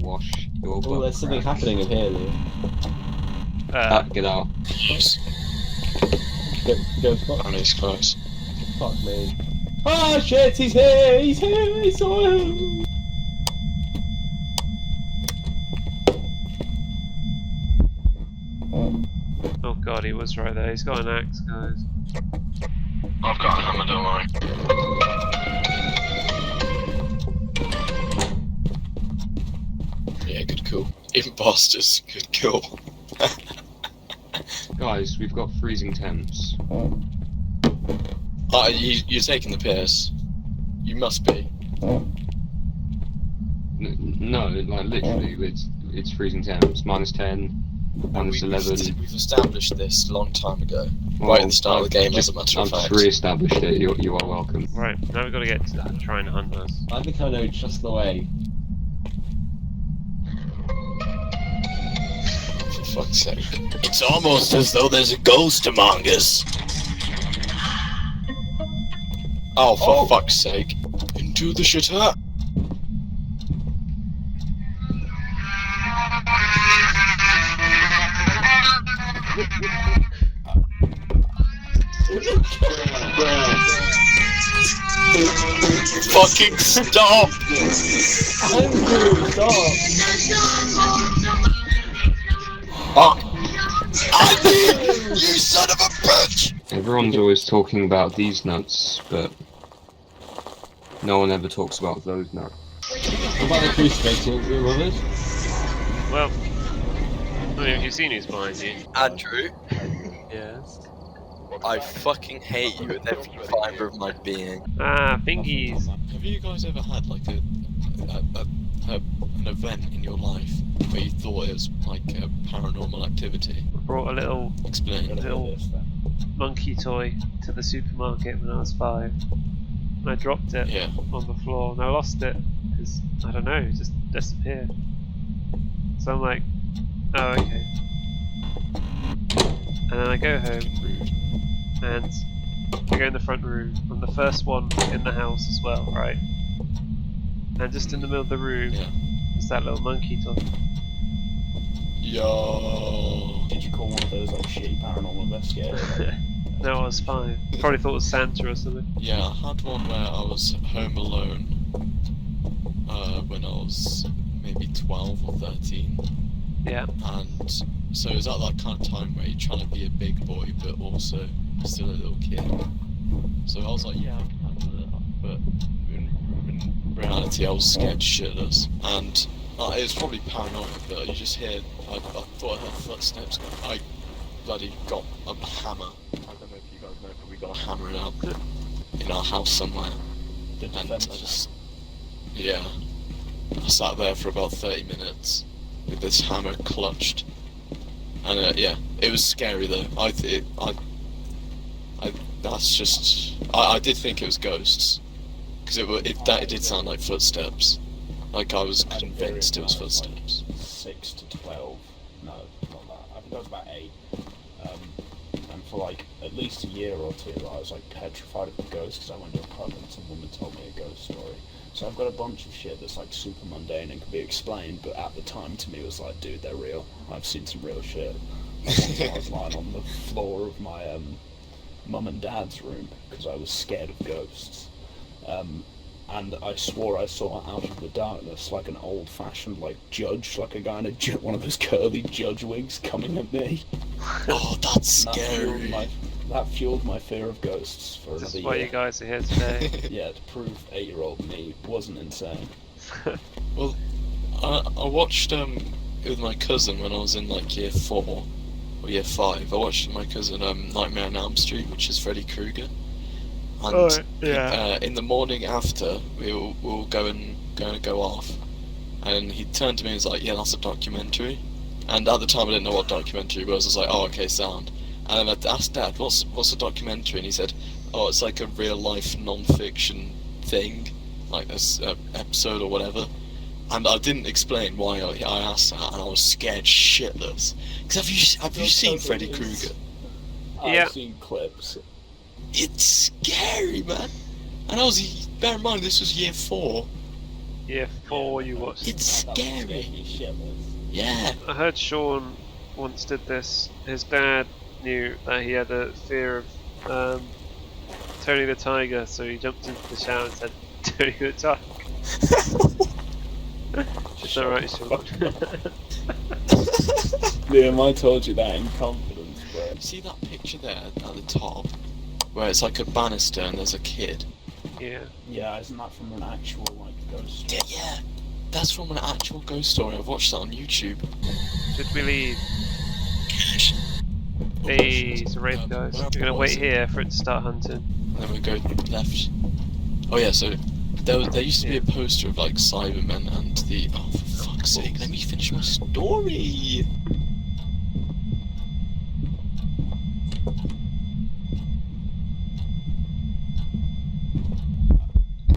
wash your butt. Oh, there's something happening in here, Leo. Get out. Go spot. Oh, he's close. Fuck me. Ah, shit, he's here! He's here! He saw him! Oh god, he was right there. He's got an axe, guys. I've got a hammer, don't worry. Yeah, good kill. Imposters, good kill. Guys, we've got freezing temps. You're taking the piss. You must be. No, like literally, it's freezing temps. -10, -11. We've established this a long time ago. Well, Right at the start of the game, as a matter of I've fact. just re-established it. You are welcome. Right, now we've got to get to try and hunt us. I think I know just the way. For fuck's sake. It's almost as though there's a ghost among us. Oh, for fuck's sake. Into the shitter. Fucking stop! Andrew, stop! Fuck! I did! You son of a bitch! Everyone's always talking about these nuts, but no one ever talks about those nuts. What about the crucifix? You remember? Well, I mean, have you seen who's behind you? Andrew, Yes. I fucking hate you with every fibre of my being. Ah, fingies. Have you guys ever had like an event in your life where you thought it was like a paranormal activity? I brought a little Explain. monkey toy to the supermarket when I was 5. And I dropped it Yeah. on the floor and I lost it because, I don't know, it just disappeared. So I'm like, oh, okay. And then I go home Rude. and I go in the front room. I'm the first one in the house as well, right? And just in the middle of the room Yeah. is that little monkey toy. Yo. Did you call one of those like shitty paranormal investigators? No, I was 5. Probably thought it was Santa or something. Yeah, I had one where I was home alone when I was maybe 12 or 13. Yeah. And so it was at that kind of time where you're trying to be a big boy but also still a little kid. So I was like, yeah, I can handle it. But in reality I was scared shitless. And it was probably paranoid, but you just hear, I thought I heard footsteps. I bloody got a hammer. I don't know if you guys know, but we got a hammer in our house somewhere. The And I defense. just, yeah, I sat there for about 30 minutes with this hammer clutched, and yeah, it was scary though. I did think it was ghosts, because it did sound like footsteps. Like I was I had a convinced period it was when I was, like, footsteps. 6 to 12. No, not that. I think I was about 8. And for like at least a year or two, I was like petrified of ghosts because I went to a pub and some woman told me a ghost story. So I've got a bunch of shit that's like super mundane and can be explained, but at the time to me it was like, dude, they're real. I've seen some real shit. Like, one time I was lying on the floor of my mum and dad's room because I was scared of ghosts. And I swore I saw out of the darkness like an old-fashioned like judge, like a guy in one of those curly judge wigs coming at me. Oh, that's And scary. that fueled my fear of ghosts for This another is why year. you guys are here today. Yeah, to prove 8-year-old me wasn't insane. Well, I watched with my cousin when I was in like year 4 or year 5. I watched with my cousin Nightmare on Elm Street, which is Freddy Krueger. And yeah. in the morning after, we'll go off, and he turned to me and was like, "Yeah, that's a documentary." And at the time, I didn't know what documentary was. I was like, "Oh, okay, sound." And then I asked Dad, "What's a documentary?" And he said, "Oh, it's like a real life non-fiction thing, like this episode or whatever." And I didn't explain why I asked that, and I was scared shitless. Because have you seen Freddy Krueger? Yeah. I've seen clips. It's scary, man. And bear in mind, this was year 4. year 4 you watched. It's That scared scary. me shitless. Yeah. I heard Sean once did this. His dad knew that he had a fear of Tony the Tiger, so he jumped into the shower and said, Tony the Tiger. Is that right, Sean? Liam, I told you that in confidence, bro. See that picture there at the top, where it's like a banister and there's a kid. Yeah. Yeah, isn't that from an actual like ghost? Yeah. That's from an actual ghost story. I've watched that on YouTube. Should we leave? Hey, it's a rape, guys. We're gonna wait here for it to start hunting. And then we go left. Oh yeah, so there used to be a poster of like Cybermen and the. Oh, for fuck's sake! Let me finish my story.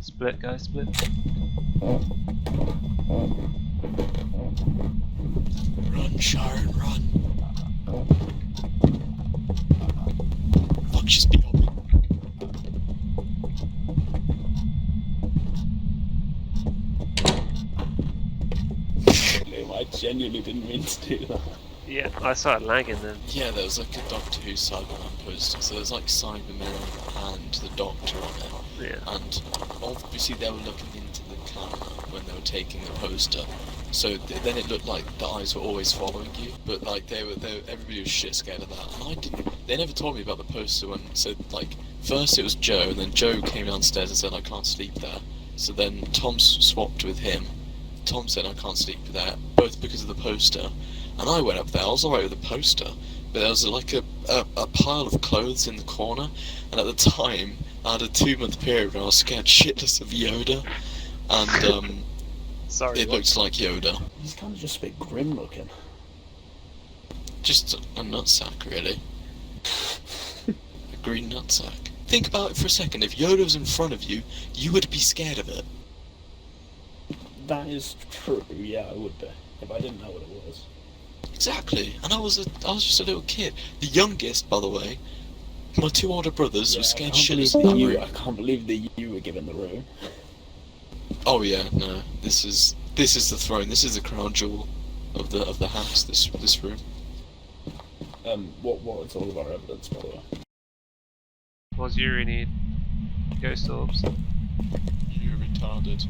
Split, guys, split. Run, Sharon, run! Fuck, she's beat up. Liam, I genuinely didn't mean to do that. Yeah, I started lagging then. Yeah, there was like a Doctor Who Cyberman poster, so there's like Cybermen and the Doctor on it. Yeah. And obviously they were looking into the camera when they were taking the poster, so then it looked like the eyes were always following you, but like they were everybody was shit scared of that, and I didn't. They never told me about the poster when. So like first it was Joe, and then Joe came downstairs and said I can't sleep there. So then Tom swapped with him. Tom said I can't sleep there, both because of the poster, and I went up there. I was alright with the poster, but there was like a pile of clothes in the corner, and at the time I had a 2-month period where I was scared shitless of Yoda, and Sorry. it looked like Yoda. He's kind of just a bit grim looking. Just a nutsack, really. A green nutsack. Think about it for a second. If Yoda was in front of you, you would be scared of it. That is true. Yeah, I would be if I didn't know what it was. Exactly. And I was just a little kid. The youngest, by the way. My 2 older brothers were scared shitless in that room. I can't believe that you were given the room. Oh yeah, no. This is the throne. This is the crown jewel of the house. This room. What's all of our evidence, by the way? What do you really need? Ghost orbs. You're retarded.